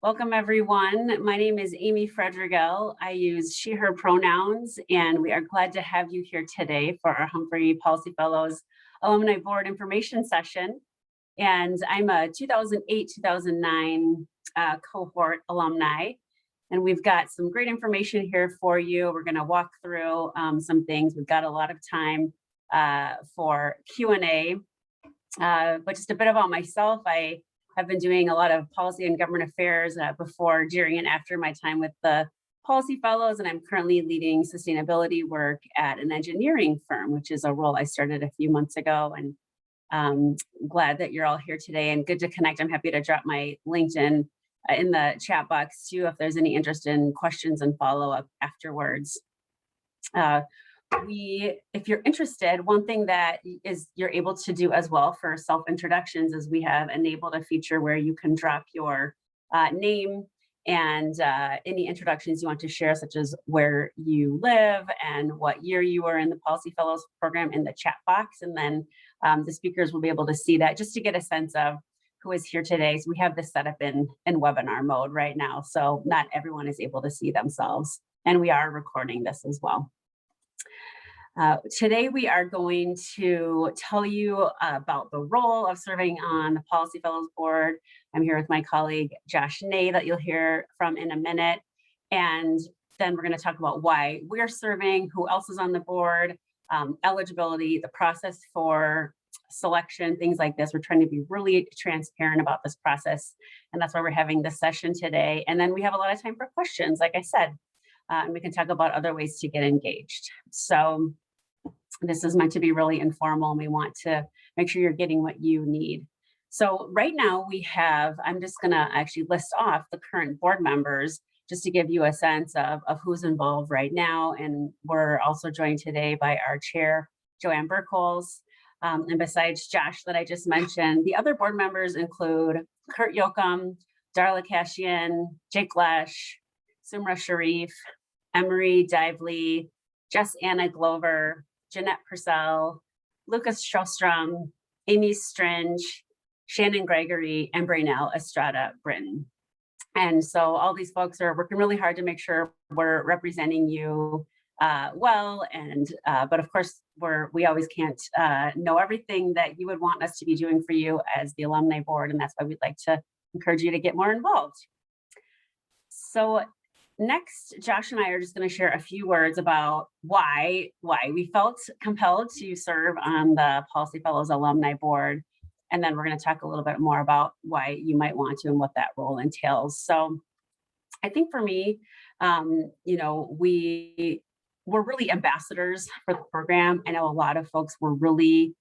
Welcome, everyone. My name is Amy Fredrigel. I use she, her pronouns, and we are glad to have you here today for our Humphrey Policy Fellows Alumni Board information session. And I'm a 2008-2009 cohort alumni, and we've got some great information here for you. We're going to walk through some things. We've got a lot of time for Q&A, but just a bit about myself. I have been doing a lot of policy and government affairs before, during, and after my time with the Policy Fellows, and I'm currently leading sustainability work at an engineering firm, which is a role I started a few months ago. And glad that you're all here today and good to connect. I'm happy to drop my LinkedIn in the chat box too, if there's any interest in questions and follow-up afterwards. If you're interested, one thing that you're able to do as well for self-introductions is we have enabled a feature where you can drop your name and any introductions you want to share, such as where you live and what year you were in the Policy Fellows program, in the chat box. And then the speakers will be able to see that, just to get a sense of who is here today. So we have this set up in webinar mode right now, so not everyone is able to see themselves. And we are recording this as well. Today, we are going to tell you about the role of serving on the Policy Fellows Board. I'm here with my colleague, Josh Ney, that you'll hear from in a minute. And then we're going to talk about why we're serving, who else is on the board, eligibility, the process for selection, things like this. We're trying to be really transparent about this process. And that's why we're having this session today. And then we have a lot of time for questions, like I said, and we can talk about other ways to get engaged. So this is meant to be really informal, and we want to make sure you're getting what you need. So right now we have, I'm just gonna actually list off the current board members just to give you a sense of who's involved right now. And we're also joined today by our chair, Joanne Burkholz. And besides Josh that I just mentioned, the other board members include Kurt Yoakum, Darla Kashian, Jake Lesh, Sumra Sharif, Emery Dively, Jess Anna Glover, Jeanette Purcell, Lucas Shostrom, Amy Stringe, Shannon Gregory, and Brainell Estrada Britton. And so all these folks are working really hard to make sure we're representing you well. And but of course, we always can't know everything that you would want us to be doing for you as the alumni board, and that's why we'd like to encourage you to get more involved. So next, Josh and I are just going to share a few words about why we felt compelled to serve on the Policy Fellows Alumni Board. And then we're going to talk a little bit more about why you might want to and what that role entails. So I think for me, you know, we're really ambassadors for the program. I know a lot of folks were really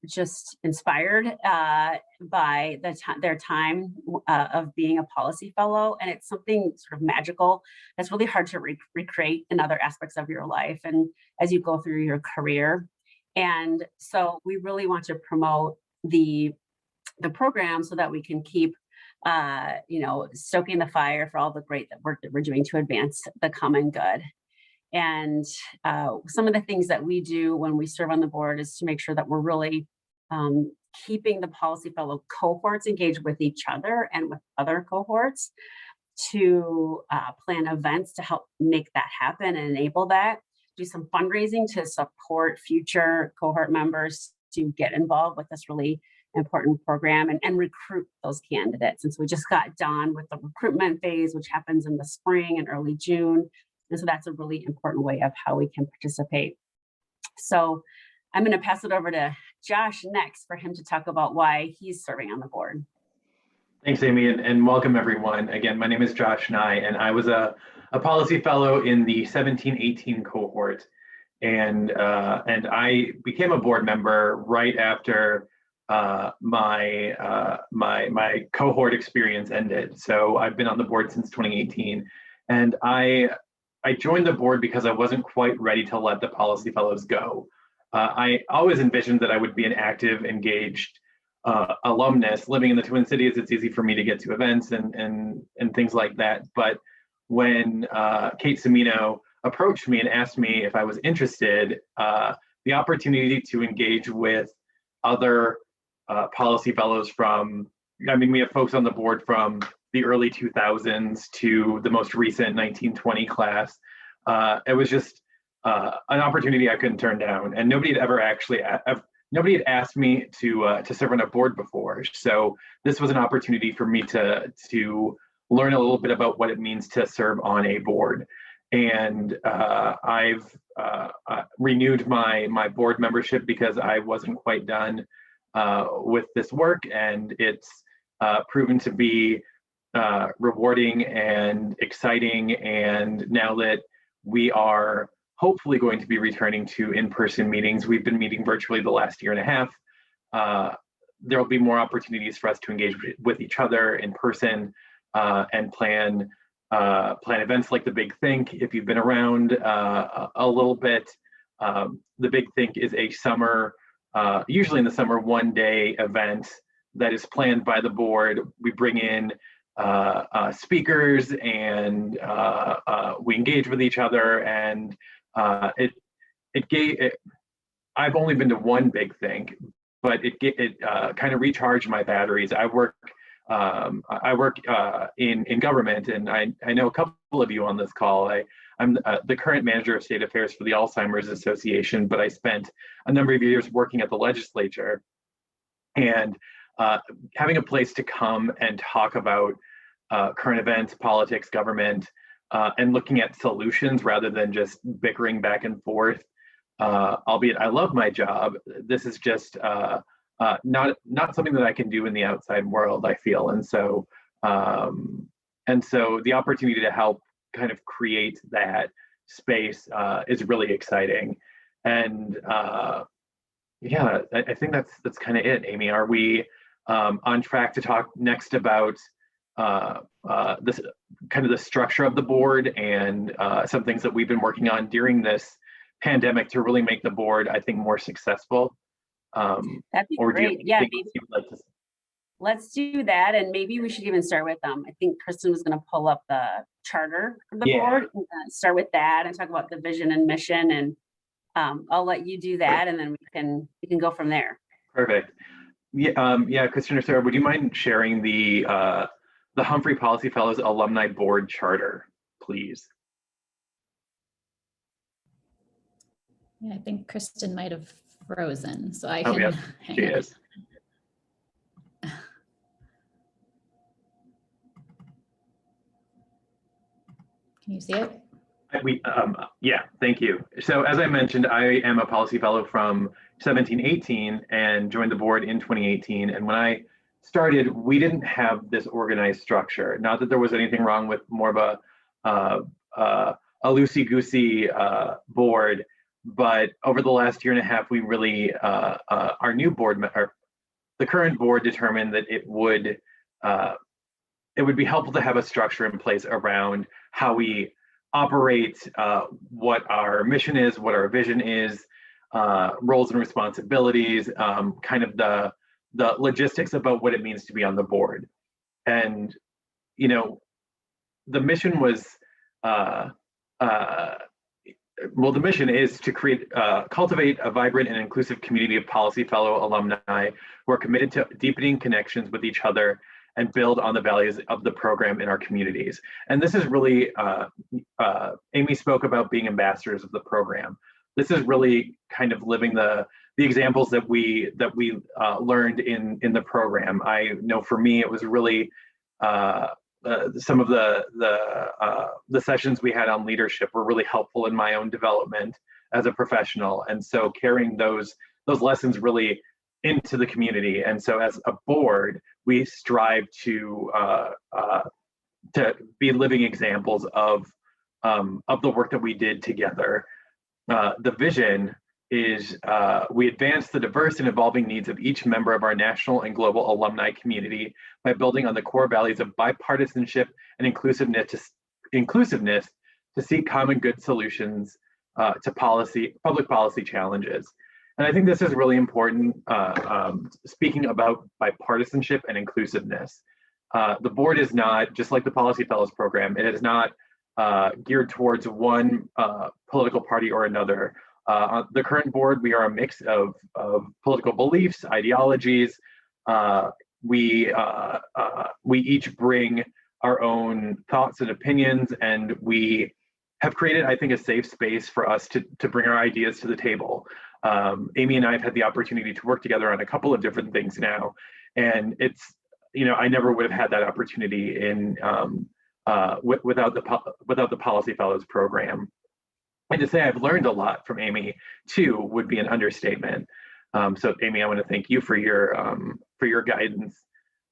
just inspired by their time of being a policy fellow. And it's something sort of magical that's really hard to recreate in other aspects of your life and as you go through your career. And so we really want to promote the program so that we can keep you know, stoking the fire for all the great work that we're doing to advance the common good. And some of the things that we do when we serve on the board is to make sure that we're really keeping the Policy Fellow cohorts engaged with each other and with other cohorts to plan events to help make that happen and enable that, do some fundraising to support future cohort members to get involved with this really important program and recruit those candidates. And so we just got done with the recruitment phase, which happens in the spring and early June. And so that's a really important way of how we can participate. So I'm going to pass it over to Josh next for him to talk about why he's serving on the board. Thanks, Amy, and welcome everyone. Again, my name is Josh Nye, and I was a policy fellow in the 17-18 cohort, and I became a board member right after my cohort experience ended. So I've been on the board since 2018, and I joined the board because I wasn't quite ready to let the policy fellows go. I always envisioned that I would be an active, engaged alumnus living in the Twin Cities. It's easy for me to get to events and things like that. But when Kate Cimino approached me and asked me if I was interested, the opportunity to engage with other policy fellows from I mean, we have folks on the board from the early 2000s to the most recent 1920 class. It was just an opportunity I couldn't turn down, and nobody had ever actually nobody had asked me to serve on a board before. So this was an opportunity for me to learn a little bit about what it means to serve on a board. And I've renewed my board membership because I wasn't quite done with this work, and it's proven to be rewarding and exciting. And now that we are hopefully going to be returning to in-person meetings, we've been meeting virtually the last year and a half. There will be more opportunities for us to engage with each other in person and plan events like the Big Think. If you've been around a little bit, the Big Think is a summer, usually in the summer, one-day event that is planned by the board. We bring in speakers, and we engage with each other, and I've only been to one Big Think, but it kind of recharged my batteries. I work in government, and I know a couple of you on this call. I'm the current manager of state affairs for the Alzheimer's Association, but I spent a number of years working at the legislature, and having a place to come and talk about current events, politics, government, and looking at solutions rather than just bickering back and forth. Albeit I love my job, this is just not something that I can do in the outside world, I feel. And so the opportunity to help kind of create that space is really exciting. And yeah, I think that's kind of it. Amy, are we on track to talk next about this kind of the structure of the board and some things that we've been working on during this pandemic to really make the board, I think, more successful? That'd be or great. do you Yeah, think maybe, you would like to? let's do that. And maybe we should even start with I think Kristen was going to pull up the charter of the Yeah. board. Start with that and talk about the vision and mission. And I'll let you do that, and then we can go from there. Perfect. Yeah, Kristen or Sarah, would you mind sharing the Humphrey Policy Fellows Alumni Board Charter, please? Yeah, I think Kristen might have frozen, so I Oh, can. yeah, she is. Can you see it? Yeah, thank you. So as I mentioned, I am a policy fellow from 1718 and joined the board in 2018. And when I started, we didn't have this organized structure. Not that there was anything wrong with more of a loosey-goosey board, but over the last year and a half, we really, our new board, or the current board, determined that it would be helpful to have a structure in place around how we operate, what our mission is, what our vision is, roles and responsibilities, kind of the logistics about what it means to be on the board. And, you know, the mission was, the mission is to cultivate a vibrant and inclusive community of policy fellow alumni who are committed to deepening connections with each other and build on the values of the program in our communities. And this is really, Amy spoke about being ambassadors of the program. This is really kind of living the examples that we learned in the program. I know for me, it was really some of the sessions we had on leadership were really helpful in my own development as a professional. And so carrying those lessons really into the community. And so as a board, we strive to be living examples of the work that we did together. The vision is we advance the diverse and evolving needs of each member of our national and global alumni community by building on the core values of bipartisanship and inclusiveness to seek common good solutions to public policy challenges. And I think this is really important, speaking about bipartisanship and inclusiveness. The board is not, just like the Policy Fellows program, it is not geared towards one political party or another. On the current board, we are a mix of political beliefs, ideologies, we each bring our own thoughts and opinions, and we have created, I think, a safe space for us to bring our ideas to the table. Amy and I have had the opportunity to work together on a couple of different things now, and it's, I never would have had that opportunity in without the Policy Fellows program. And to say I've learned a lot from Amy too would be an understatement. So Amy, I want to thank you for your guidance.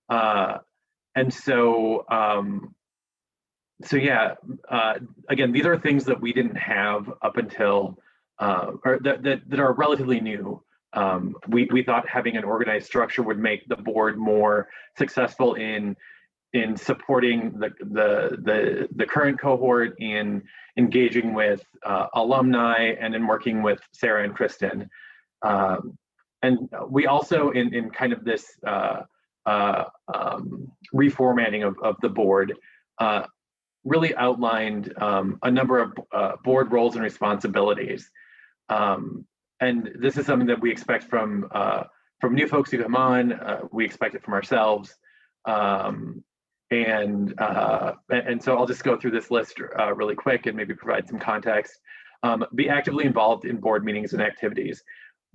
And so yeah, again, these are things that we didn't have up until, or that are relatively new. We thought having an organized structure would make the board more successful in supporting the current cohort, in engaging with alumni, and in working with Sarah and Kristen. And we also, in kind of this reformatting of the board, really outlined a number of board roles and responsibilities. And this is something that we expect from new folks who come on. We expect it from ourselves. And so I'll just go through this list really quick and maybe provide some context. Be actively involved in board meetings and activities.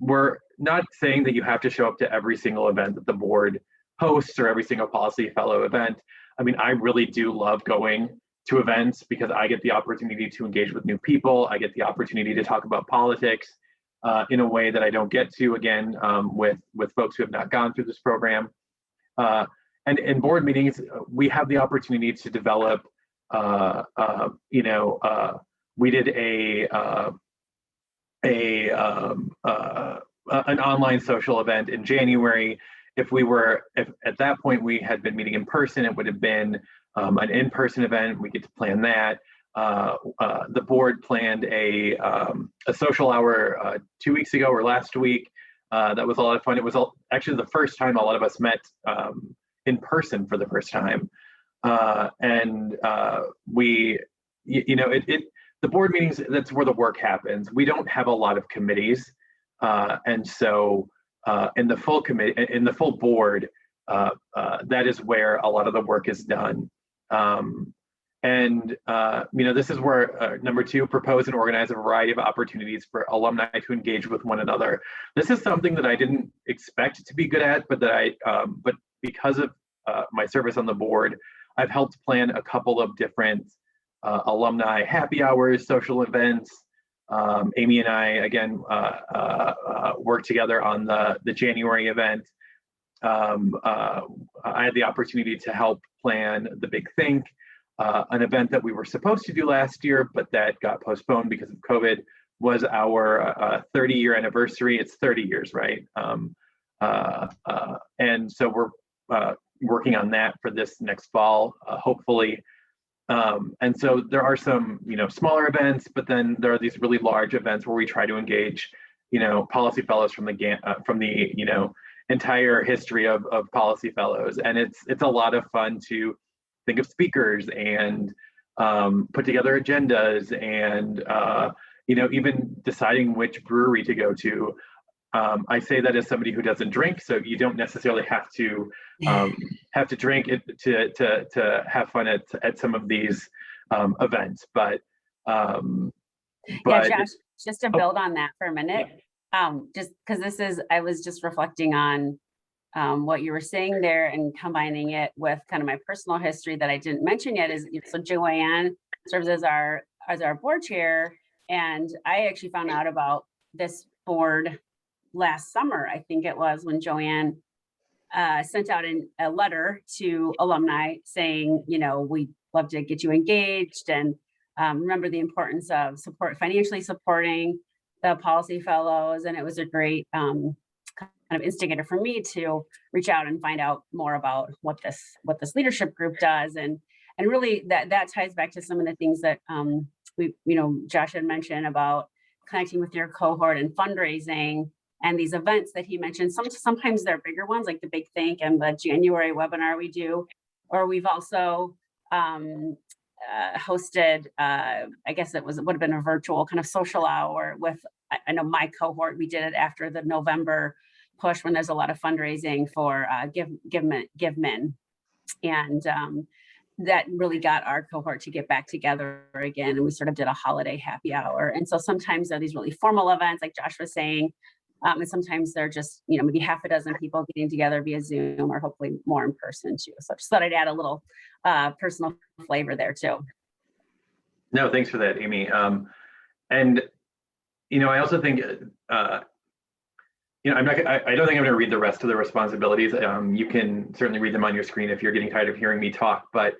We're not saying that you have to show up to every single event that the board hosts or every single Policy Fellow event. I mean, I really do love going to events because I get the opportunity to engage with new people. I get the opportunity to talk about politics in a way that I don't get to, again, with folks who have not gone through this program. And in board meetings, we have the opportunity to develop, we did an online social event in January. If at that point we had been meeting in person, it would have been an in-person event. We get to plan that. The board planned a social hour 2 weeks ago or last week. That was a lot of fun. It was actually the first time a lot of us met in person for the first time. And the board meetings, that's where the work happens. We don't have a lot of committees. And so in the full board, that is where a lot of the work is done. This is where number 2, propose and organize a variety of opportunities for alumni to engage with one another. This is something that I didn't expect to be good at, but but because of my service on the board, I've helped plan a couple of different alumni happy hours, social events. Amy and I, again, worked together on the January event. I had the opportunity to help plan the Big Think, an event that we were supposed to do last year, but that got postponed because of COVID, was our 30-year anniversary. It's 30 years, right? And so we're working on that for this next fall, hopefully. And so there are some, smaller events, but then there are these really large events where we try to engage, Policy Fellows from the entire history of Policy Fellows. And it's a lot of fun to think of speakers and put together agendas and, even deciding which brewery to go to. I say that as somebody who doesn't drink, so you don't necessarily have to drink it to have fun at some of these events. But yeah, Josh, just to build on that for a minute, just because I was just reflecting on what you were saying there and combining it with kind of my personal history that I didn't mention yet. So Joanne serves as our board chair, and I actually found out about this board last summer. I think it was when Joanne sent out a letter to alumni saying, we'd love to get you engaged and remember the importance of financially supporting the Policy Fellows. And it was a great kind of instigator for me to reach out and find out more about what this leadership group does. And really that ties back to some of the things that Josh had mentioned about connecting with your cohort and fundraising. And these events that he mentioned, sometimes they're bigger ones, like the Big Think and the January webinar we do. Or we've also hosted, I guess would have been a virtual kind of social hour with, I know my cohort, we did it after the November push when there's a lot of fundraising for Give Men. And that really got our cohort to get back together again. And we sort of did a holiday happy hour. And so sometimes there are these really formal events, like Josh was saying, and sometimes they're just, maybe half a dozen people getting together via Zoom or hopefully more in person too. So I just thought I'd add a little personal flavor there too. No, thanks for that, Amy. And I also think, I don't think I'm going to read the rest of the responsibilities. You can certainly read them on your screen if you're getting tired of hearing me talk. But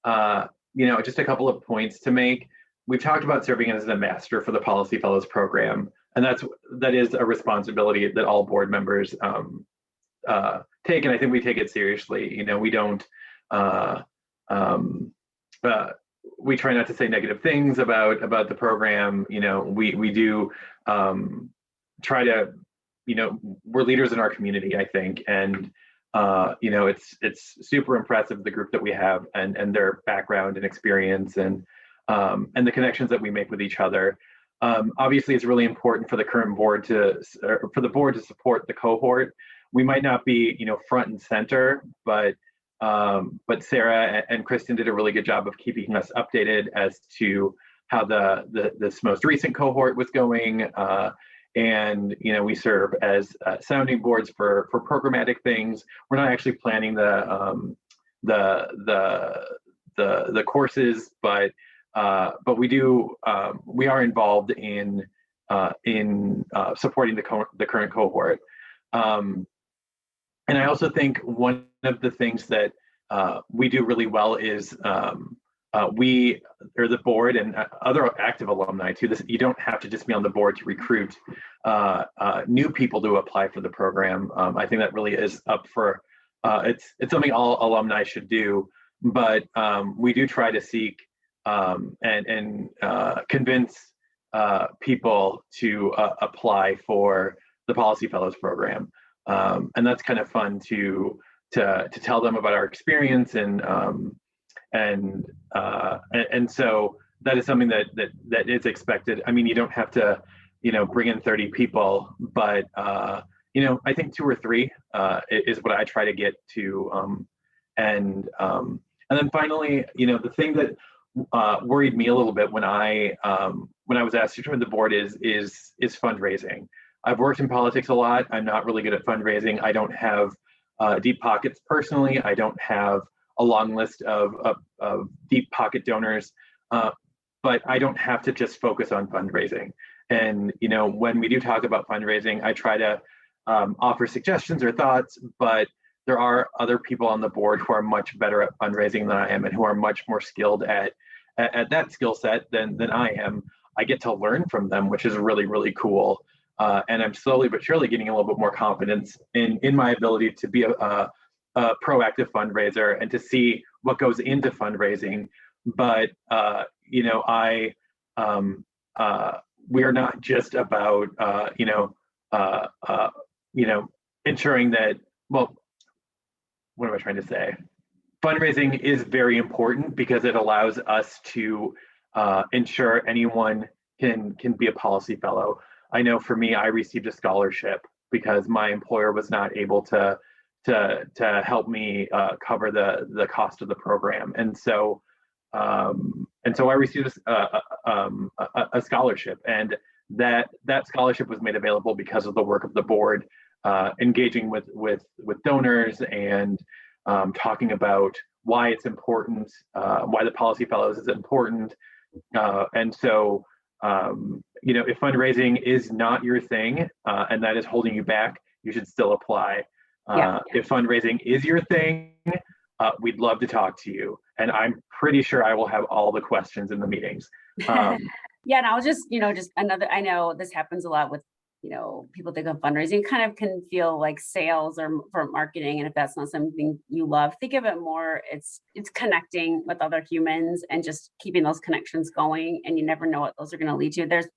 just a couple of points to make. We've talked about serving as an ambassador for the Policy Fellows program, and that is a responsibility that all board members take, and I think we take it seriously. We don't. We try not to say negative things about the program. We do try to. We're leaders in our community, I think, and it's super impressive, the group that we have and their background and experience and the connections that we make with each other. Obviously, it's really important for the current board for the board to support the cohort. We might not be, front and center, but Sarah and Kristen did a really good job of keeping us updated as to how this most recent cohort was going. And we serve as sounding boards for programmatic things. We're not actually planning the courses, but we do we are involved in supporting the current cohort. And I also think one of the things that we do really well is we, or the board and other active alumni too, you don't have to just be on the board to recruit new people to apply for the program. I think that really is up for, it's something all alumni should do, but we do try to seek and convince people to apply for the Policy Fellows program. And that's kind of fun to tell them about our experience and so that is something that is expected. I mean, you don't have to, bring in 30 people, but I think 2 or 3 is what I try to get to. And then finally, the thing that worried me a little bit when I was asked to join the board is fundraising. I've worked in politics a lot. I'm not really good at fundraising. I don't have deep pockets personally. I don't have a long list of deep pocket donors, but I don't have to just focus on fundraising. And when we do talk about fundraising, I try to offer suggestions or thoughts, but there are other people on the board who are much better at fundraising than I am and who are much more skilled at that skill set than I am. I get to learn from them, which is really, really cool. And I'm slowly but surely getting a little bit more confidence in my ability to be a proactive fundraiser and to see what goes into fundraising. But we are not just about ensuring that. Well, what am I trying to say? Fundraising is very important because it allows us to ensure anyone can be a policy fellow. I know for me, I received a scholarship because my employer was not able to help me cover the cost of the program, and so I received a scholarship, and that scholarship was made available because of the work of the board, engaging with donors and talking about why it's important, why the Policy Fellows is important, and so. If fundraising is not your thing and that is holding you back, you should still apply. If fundraising is your thing, we'd love to talk to you. And I'm pretty sure I will have all the questions in the meetings. And I'll just another, I know this happens a lot with, people think of fundraising kind of can feel like sales or for marketing. And if that's not something you love, think of it more, it's connecting with other humans and just keeping those connections going. And you never know what those are going to lead to. There's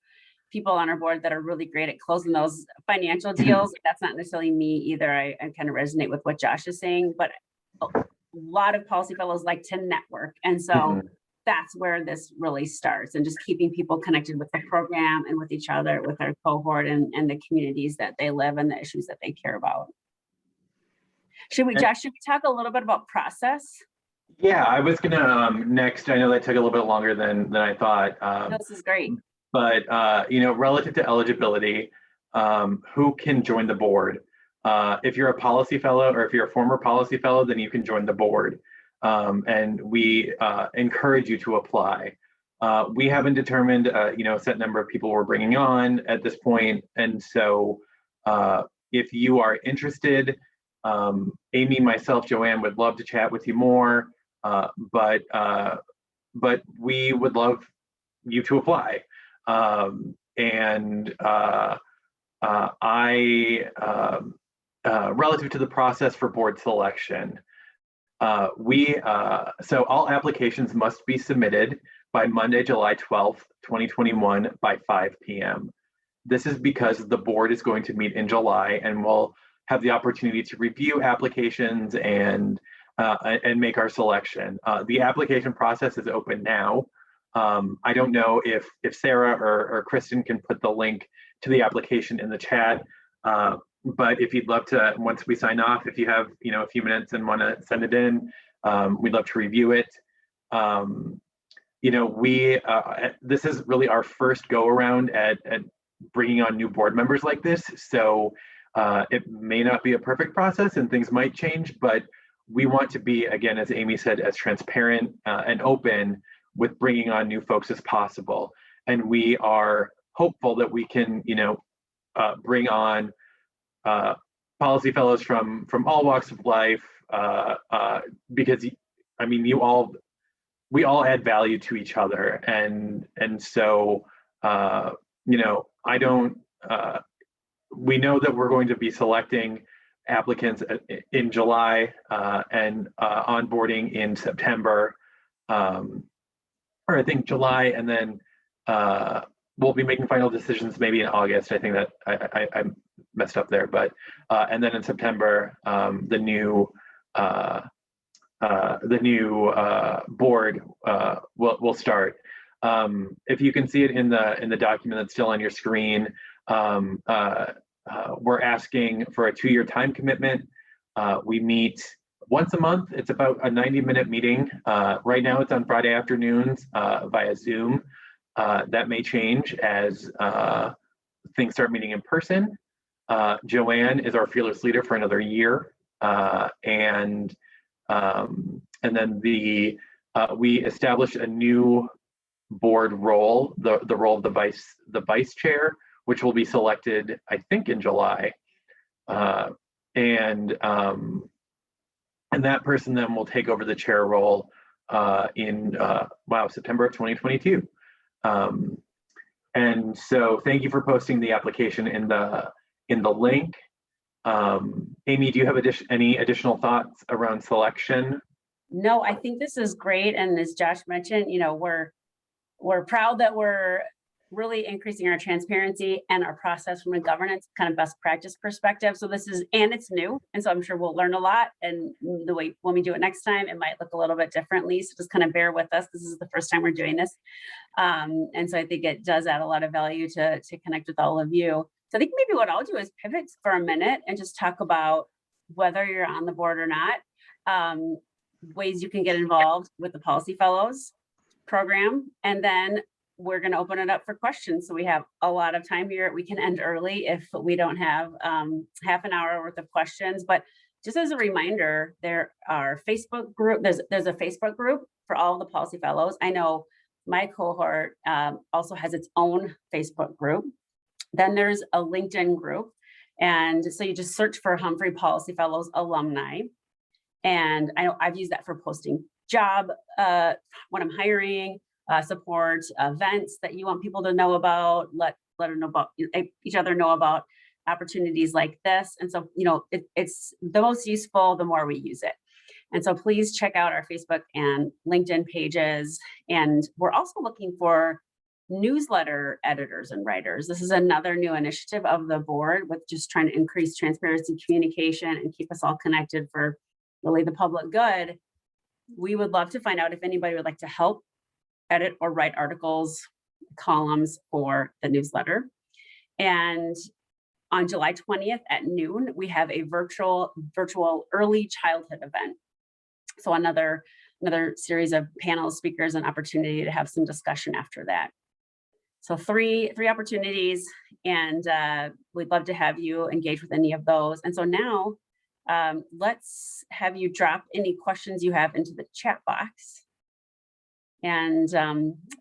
people on our board that are really great at closing those financial deals. That's not necessarily me either. I kind of resonate with what Josh is saying, but a lot of policy fellows like to network. And so that's where this really starts, and just keeping people connected with the program and with each other, with our cohort and the communities that they live and the issues that they care about. Josh, should we talk a little bit about process? Yeah, I was gonna next. I know that took a little bit longer than I thought. This is great. But relative to eligibility, who can join the board? If you're a policy fellow or if you're a former policy fellow, then you can join the board. And we encourage you to apply. We haven't determined, a set number of people we're bringing on at this point. And so if you are interested, Amy, myself, Joanne would love to chat with you more, but we would love you to apply. Relative to the process for board selection, so all applications must be submitted by Monday, July 12th, 2021 by 5 p.m. This is because the board is going to meet in July and we'll have the opportunity to review applications and make our selection. The application process is open now. I don't know if Sarah or Kristen can put the link to the application in the chat, but if you'd love to, once we sign off, if you have a few minutes and want to send it in, we'd love to review it. This is really our first go around at bringing on new board members like this, so it may not be a perfect process and things might change, but we want to be, again, as Amy said, as transparent and open with bringing on new folks as possible. And we are hopeful that we can, bring on policy fellows from all walks of life, because we all add value to each other, and so we know that we're going to be selecting applicants in July and onboarding in September, or I think July, and then we'll be making final decisions maybe in August. I think that I messed up there, but and then in September, the new board will start. If you can see it in the document that's still on your screen, we're asking for a 2-year time commitment. We meet once a month. It's about a 90-minute meeting. Right now it's on Friday afternoons via Zoom. That may change as things start meeting in person. Joanne is our fearless leader for another year. And then we established a new board role, the role of the vice chair, which will be selected, I think, in July. And that person then will take over the chair role in September of 2022. And so thank you for posting the application in the link. Amy, do you have any additional thoughts around selection? No, I think this is great. And as Josh mentioned, we're proud that we're really increasing our transparency and our process from a governance kind of best practice perspective. So it's new. And so I'm sure we'll learn a lot. And the way when we do it next time, it might look a little bit differently. So just kind of bear with us. This is the first time we're doing this. And so I think it does add a lot of value to connect with all of you. So I think maybe what I'll do is pivot for a minute and just talk about whether you're on the board or not, ways you can get involved with the Policy Fellows program, and then we're going to open it up for questions. So we have a lot of time here. We can end early if we don't have half an hour worth of questions. But just as a reminder, there are Facebook group. There's a Facebook group for all the Policy Fellows. I know my cohort also has its own Facebook group. Then there's a LinkedIn group. And so you just search for Humphrey Policy Fellows Alumni. And I know I've used that for posting job when I'm hiring, support events that you want people to know about, let them know about, each other know about opportunities like this. And so, it's the most useful, the more we use it. And so please check out our Facebook and LinkedIn pages. And we're also looking for newsletter editors and writers. This is another new initiative of the board with just trying to increase transparency, communication, and keep us all connected for really the public good. We would love to find out if anybody would like to help edit or write articles, columns for the newsletter. And on July 20th at noon, we have a virtual early childhood event. So another series of panel speakers and opportunity to have some discussion after that. So three opportunities, and we'd love to have you engage with any of those. And so now let's have you drop any questions you have into the chat box. And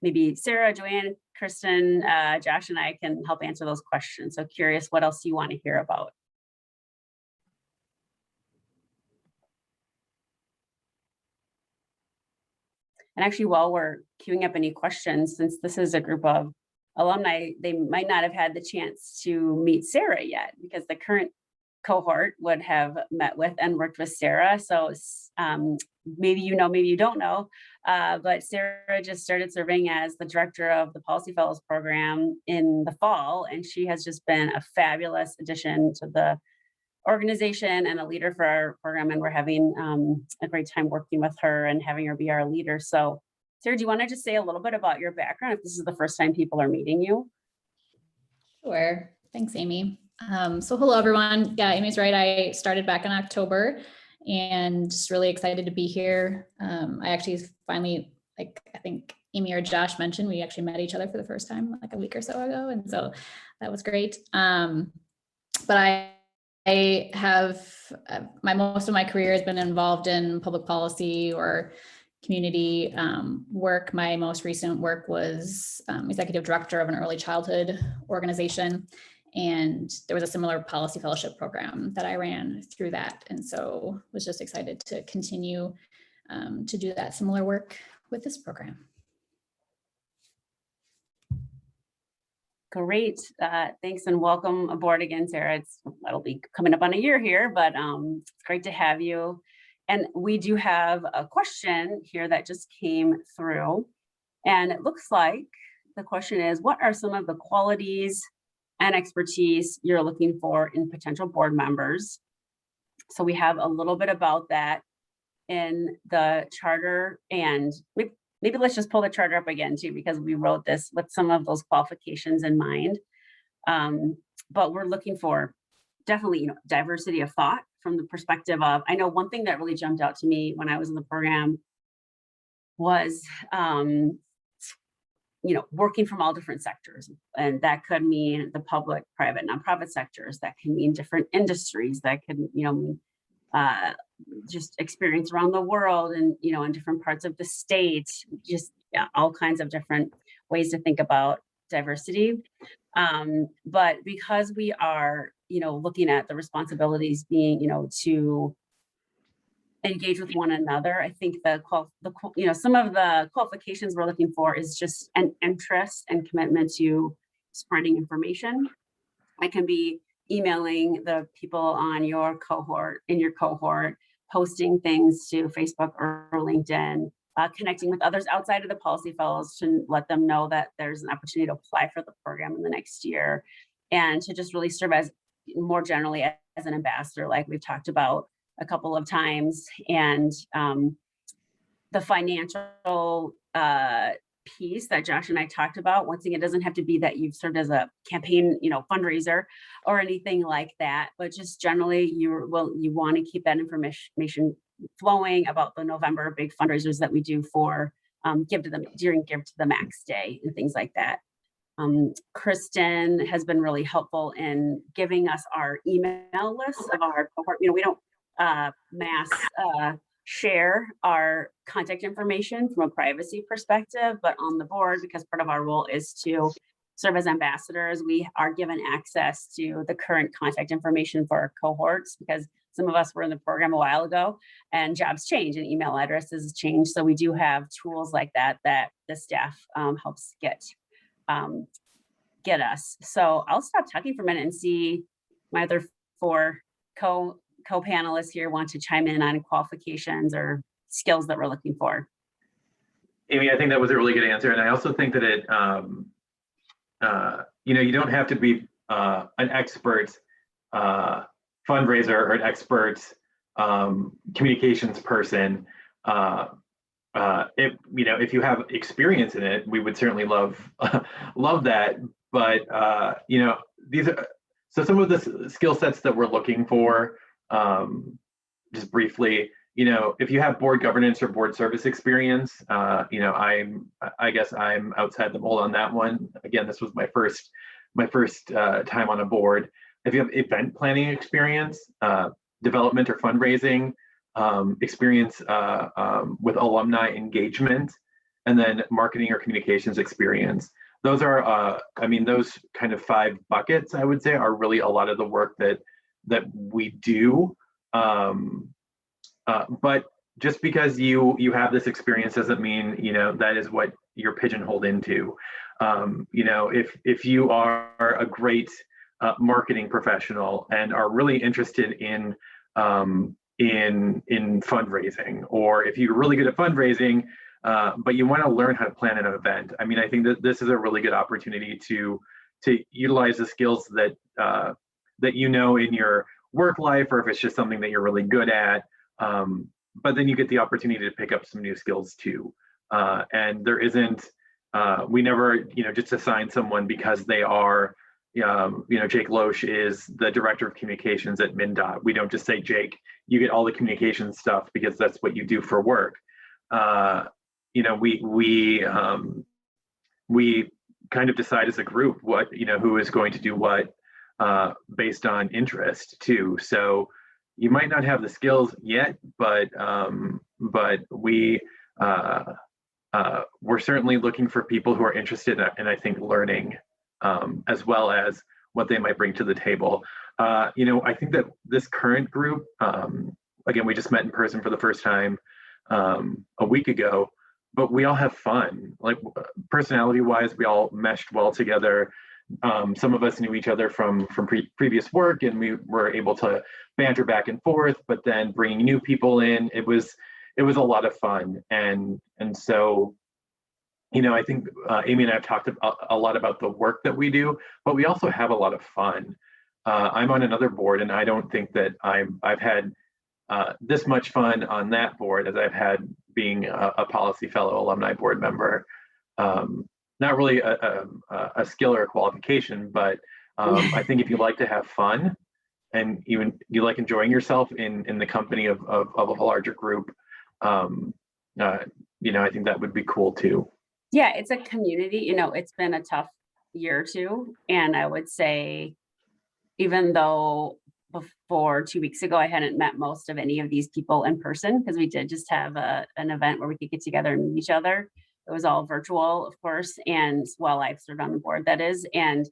maybe Sarah, Joanne, Kristen, Josh, and I can help answer those questions. So curious what else you want to hear about. And actually, while we're queuing up any questions, since this is a group of alumni, they might not have had the chance to meet Sarah yet, because the current cohort would have met with and worked with Sarah. So maybe you know, maybe you don't know, but Sarah just started serving as the director of the Policy Fellows program in the fall, and she has just been a fabulous addition to the organization and a leader for our program, and we're having a great time working with her and having her be our leader. So Sarah, do you want to just say a little bit about your background if this is the first time people are meeting you? Sure. Thanks, Amy. So hello, everyone. Yeah, Amy's right. I started back in October and just really excited to be here. I actually finally, like I think Amy or Josh mentioned, we actually met each other for the first time like a week or so ago. And so that was great. But I have, most of my career has been involved in public policy or community work. My most recent work was executive director of an early childhood organization. And there was a similar policy fellowship program that I ran through that. And so was just excited to continue to do that similar work with this program. Great, thanks and welcome aboard again, Sarah. It'll be coming up on a year here, but it's great to have you. And we do have a question here that just came through. And it looks like the question is, what are some of the qualities and expertise you're looking for in potential board members? So we have a little bit about that in the charter, and maybe let's just pull the charter up again too, because we wrote this with some of those qualifications in mind. But we're looking for definitely, diversity of thought from the perspective of, I know one thing that really jumped out to me when I was in the program was, working from all different sectors. And that could mean the public, private, nonprofit sectors. That can mean different industries. That could, just experience around the world and, in different parts of the state, just all kinds of different ways to think about diversity. But because we are, looking at the responsibilities being, to engage with one another, I think some of the qualifications we're looking for is just an interest and commitment to spreading information. I can be emailing the people on your cohort, posting things to Facebook or LinkedIn, connecting with others outside of the Policy Fellows to let them know that there's an opportunity to apply for the program in the next year, and to just really serve as more generally as an ambassador, like we've talked about a couple of times. And the financial piece that Josh and I talked about, once again, it doesn't have to be that you've served as a campaign, fundraiser or anything like that, but just generally you want to keep that information flowing about the November big fundraisers that we do for Give to the Max Day and things like that. Kristen has been really helpful in giving us our email list of our cohort. We don't mass share our contact information from a privacy perspective, but on the board, because part of our role is to serve as ambassadors, we are given access to the current contact information for our cohorts, because some of us were in the program a while ago and jobs change and email addresses change. So we do have tools like that the staff helps get us. So I'll stop talking for a minute and see my other four co-panelists here want to chime in on qualifications or skills that we're looking for. Amy, I think that was a really good answer. And I also think that it, you don't have to be an expert fundraiser or an expert communications person if you have experience in it, we would certainly love love that. But these are so some of the skill sets that we're looking for. Just briefly, if you have board governance or board service experience, I guess I'm outside the mold on that one. Again, this was my first time on a board. If you have event planning experience, development or fundraising experience with alumni engagement, and then marketing or communications experience. Those are, those kind of 5 buckets, I would say, are really a lot of the work that we do. But just because you have this experience doesn't mean that is what you're pigeonholed into. If you are a great marketing professional and are really interested in fundraising, or if you're really good at fundraising, but you want to learn how to plan an event, I think that this is a really good opportunity to utilize the skills that in your work life, or if it's just something that you're really good at. But then you get the opportunity to pick up some new skills too. And there isn't, we never, just assign someone because they are, Jake Loesch is the director of communications at MnDOT. We don't just say, Jake, you get all the communication stuff because that's what you do for work. We kind of decide as a group what, who is going to do what based on interest too. So you might not have the skills yet, but we're certainly looking for people who are interested in I think learning, as well as what they might bring to the table. I think that this current group, again, we just met in person for the first time a week ago, but we all have fun. Like personality-wise, we all meshed well together. Some of us knew each other from previous work, and we were able to banter back and forth, but then bringing new people in, it was a lot of fun. And so, I think Amy and I have talked a lot about the work that we do, but we also have a lot of fun. I'm on another board, and I don't think that I've had this much fun on that board as I've had being a policy fellow alumni board member. Not really a skill or a qualification, but I think if you like to have fun and even you like enjoying yourself in the company of a larger group, I think that would be cool too. Yeah, it's a community. It's been a tough year or two, and I would say, even though before 2 weeks ago I hadn't met most of any of these people in person, because we did just have an event where we could get together and meet each other. It was all virtual, of course, and while I've served on the board, that is. And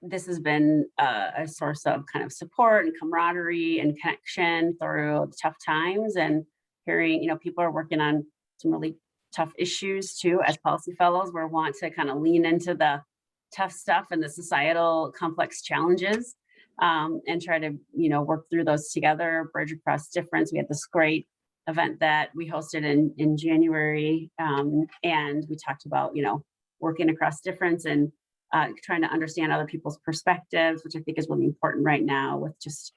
this has been a source of kind of support and camaraderie and connection through the tough times, and hearing, people are working on some really tough issues too. As policy fellows, we want to kind of lean into the tough stuff and the societal complex challenges, and try to, work through those together, bridge across difference. We had this great event that we hosted in January, and we talked about working across difference and trying to understand other people's perspectives, which I think is really important right now with just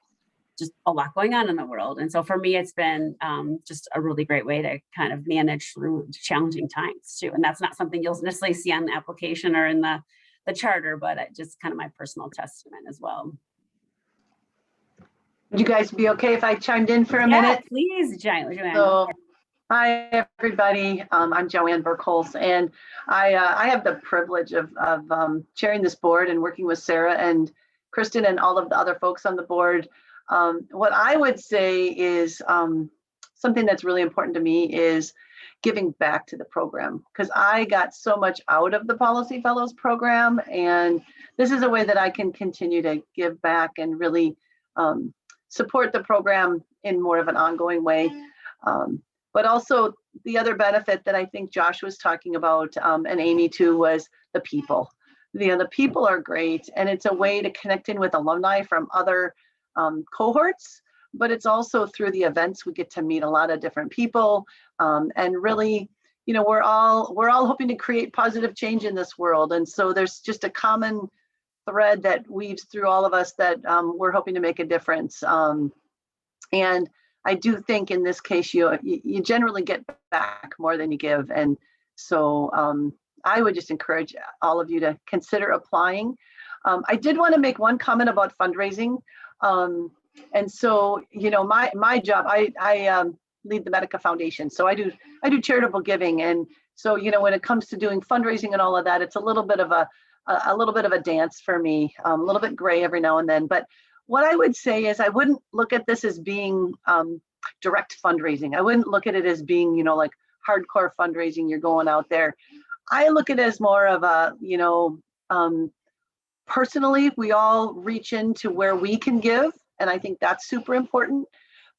a lot going on in the world. And so for me, it's been just a really great way to kind of manage through challenging times too. And that's not something you'll necessarily see on the application or in the charter, but just kind of my personal testament as well. Would you guys be okay if I chimed in for a minute? Please, Joanne. So, hi, everybody. I'm Joanne Burkholz, and I have the privilege of chairing this board and working with Sarah and Kristen and all of the other folks on the board. What I would say is something that's really important to me is giving back to the program, because I got so much out of the Policy Fellows program, and this is a way that I can continue to give back and really support the program in more of an ongoing way. But also the other benefit that I think Josh was talking about, and Amy too, was the people. The people are great, and it's a way to connect in with alumni from other cohorts, but it's also through the events we get to meet a lot of different people, and really, we're all hoping to create positive change in this world. And so there's just a common thread that weaves through all of us that we're hoping to make a difference. And I do think in this case, you generally get back more than you give. And so I would just encourage all of you to consider applying. I did want to make one comment about fundraising. And so, my job, I lead the Medica Foundation. So I do charitable giving. And so, when it comes to doing fundraising and all of that, it's a little bit of a dance for me, a little bit gray every now and then. But what I would say is I wouldn't look at this as being direct fundraising. I wouldn't look at it as being, like hardcore fundraising. You're going out there. I look at it as more of a, personally, we all reach into where we can give. And I think that's super important.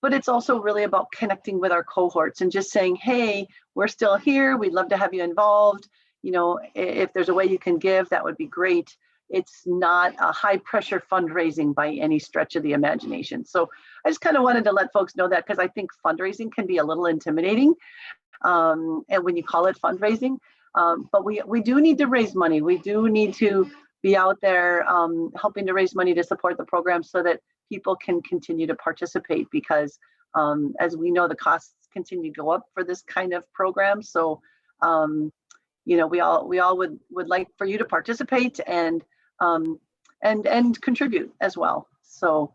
But it's also really about connecting with our cohorts and just saying, hey, we're still here. We'd love to have you involved. If there's a way you can give, that would be great. It's not a high pressure fundraising by any stretch of the imagination. So I just kind of wanted to let folks know that, because I think fundraising can be a little intimidating. And when you call it fundraising, but we do need to raise money. We do need to be out there helping to raise money to support the program so that people can continue to participate, because as we know, the costs continue to go up for this kind of program. So we all would like for you to participate and contribute as well. So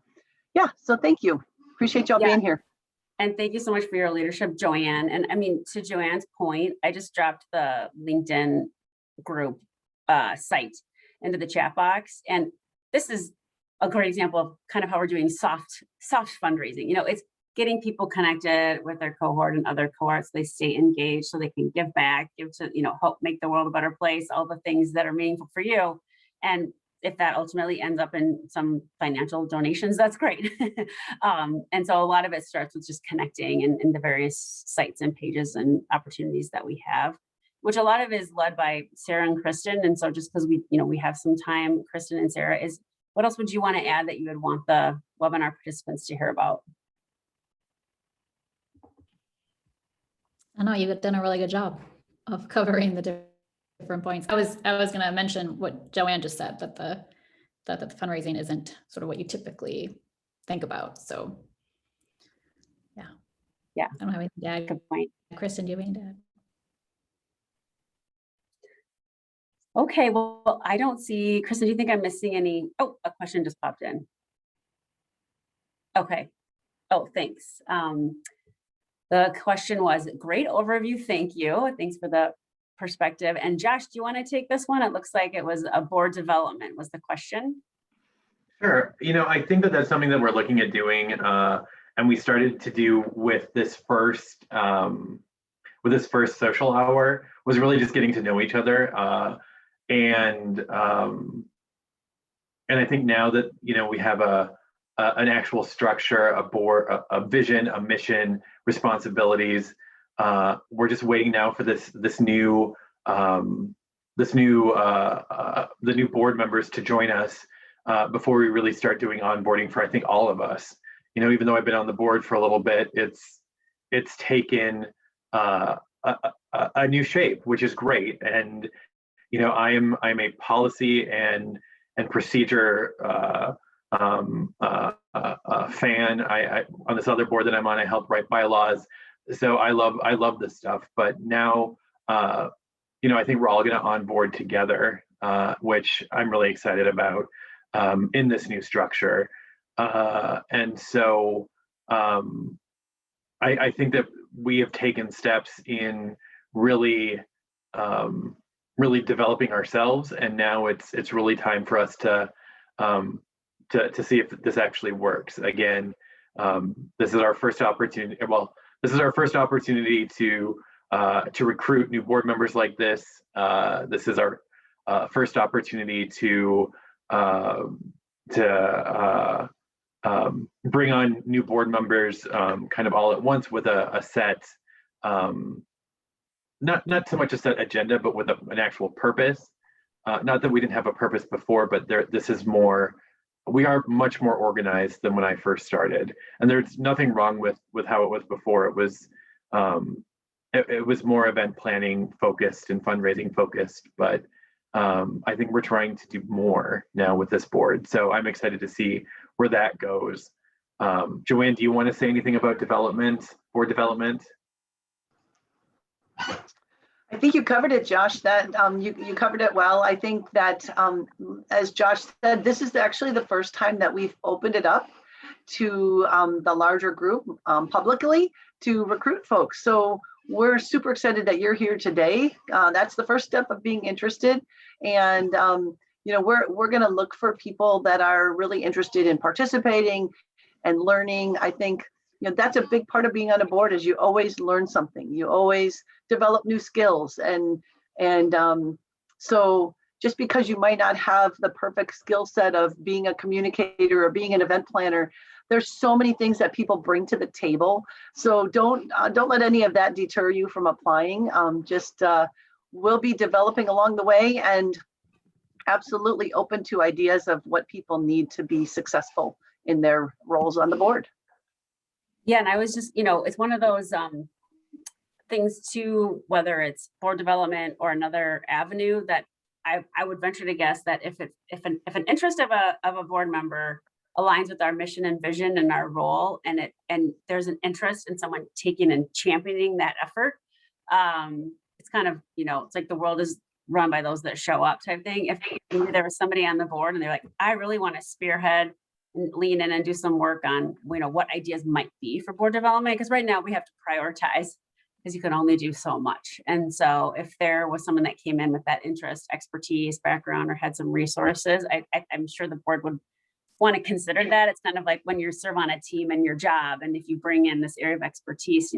yeah, so thank you. Appreciate y'all being here. And thank you so much for your leadership, Joanne. And I mean, to Joanne's point, I just dropped the LinkedIn group site into the chat box. And this is a great example of kind of how we're doing soft fundraising. It's getting people connected with their cohort and other cohorts. So they stay engaged so they can give back, give to, help make the world a better place, all the things that are meaningful for you. And if that ultimately ends up in some financial donations, that's great. And so a lot of it starts with just connecting in the various sites and pages and opportunities that we have, which a lot of it is led by Sarah and Kristen. And so just because we have some time, Kristen and Sarah, what else would you want to add that you would want the webinar participants to hear about? I know you've done a really good job of covering the different points. I was going to mention what Joanne just said, that the fundraising isn't sort of what you typically think about. So yeah. I don't have anything to add. Good point. Kristen, do you have anything to add? Okay, well, I don't see, Kristen, do you think I'm missing any? Oh, a question just popped in. Okay. Oh, thanks. The question was, great overview, thank you. Thanks for the perspective. And Josh, do you want to take this one? It looks like it was a board development was the question. Sure. I think that's something that we're looking at doing, and we started to do with this first social hour, was really just getting to know each other. And I think now that we have an actual structure, a board, a vision, a mission, responsibilities. We're just waiting now for the new board members to join us before we really start doing onboarding for, I think, all of us. Even though I've been on the board for a little bit, it's taken a new shape, which is great. And I'm a policy and procedure fan. I on this other board that I'm on, I help write bylaws. So I love this stuff. But now, I think we're all going to onboard together, which I'm really excited about in this new structure. And so I think that we have taken steps in really developing ourselves, and now it's really time for us to see if this actually works. Again, this is our first opportunity. Well, this is our first opportunity to recruit new board members like this. This is our first opportunity to bring on new board members kind of all at once with a set, not so much a set agenda, but with an actual purpose. Not that we didn't have a purpose before, but this is more. We are much more organized than when I first started, and there's nothing wrong with how it was before. It was more event planning focused and fundraising focused, but I think we're trying to do more now with this board. So I'm excited to see where that goes. Joanne, do you want to say anything about board development? I think you covered it, Josh. That you covered it well. I think that as Josh said, this is actually the first time that we've opened it up to the larger group publicly to recruit folks. So we're super excited that you're here today. That's the first step of being interested. And we're going to look for people that are really interested in participating and learning. I think that's a big part of being on a board is you always learn something. You always develop new skills. And so just because you might not have the perfect skill set of being a communicator or being an event planner, there's so many things that people bring to the table. So don't let any of that deter you from applying. We'll be developing along the way and absolutely open to ideas of what people need to be successful in their roles on the board. Yeah, and I was just, it's one of those things too, whether it's board development or another avenue that I would venture to guess that if an interest of a board member aligns with our mission and vision and our role, and there's an interest in someone taking and championing that effort, it's kind of, it's like the world is run by those that show up type thing. If maybe there was somebody on the board and they're like, I really want to spearhead and lean in and do some work on, what ideas might be for board development, because right now we have to prioritize because you can only do so much. And so if there was someone that came in with that interest, expertise, background, or had some resources, I'm sure the board would want to consider that. It's kind of like when you serve on a team in your job, and if you bring in this area of expertise,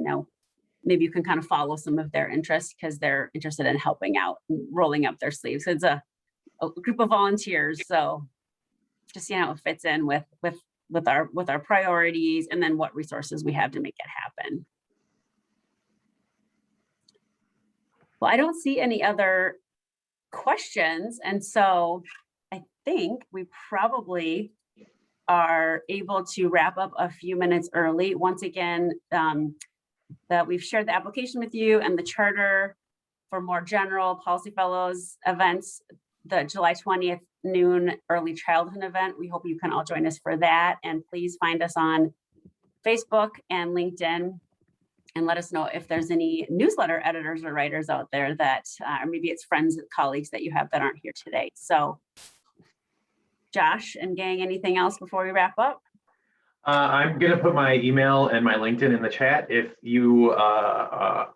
maybe you can kind of follow some of their interests because they're interested in helping out and rolling up their sleeves. It's a group of volunteers. So just see how it fits in with our priorities and then what resources we have to make it happen. Well, I don't see any other questions. And so I think we probably are able to wrap up a few minutes early. Once again, that we've shared the application with you and the charter for more general Policy Fellows events, the July 20th noon early childhood event. We hope you can all join us for that. And please find us on Facebook and LinkedIn and let us know if there's any newsletter editors or writers out there that, or maybe it's friends and colleagues that you have that aren't here today. So Josh and gang, anything else before we wrap up? I'm going to put my email and my LinkedIn in the chat. If you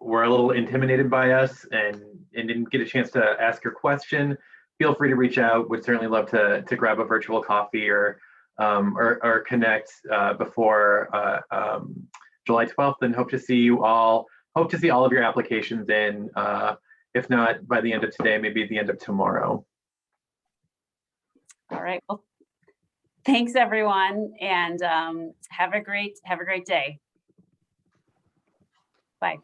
were a little intimidated by us and didn't get a chance to ask your question, feel free to reach out. Would certainly love to grab a virtual coffee or connect before July 12th, and hope to see all of your applications in, if not by the end of today, maybe the end of tomorrow. All right. Well, thanks everyone, and have a great day. Bye.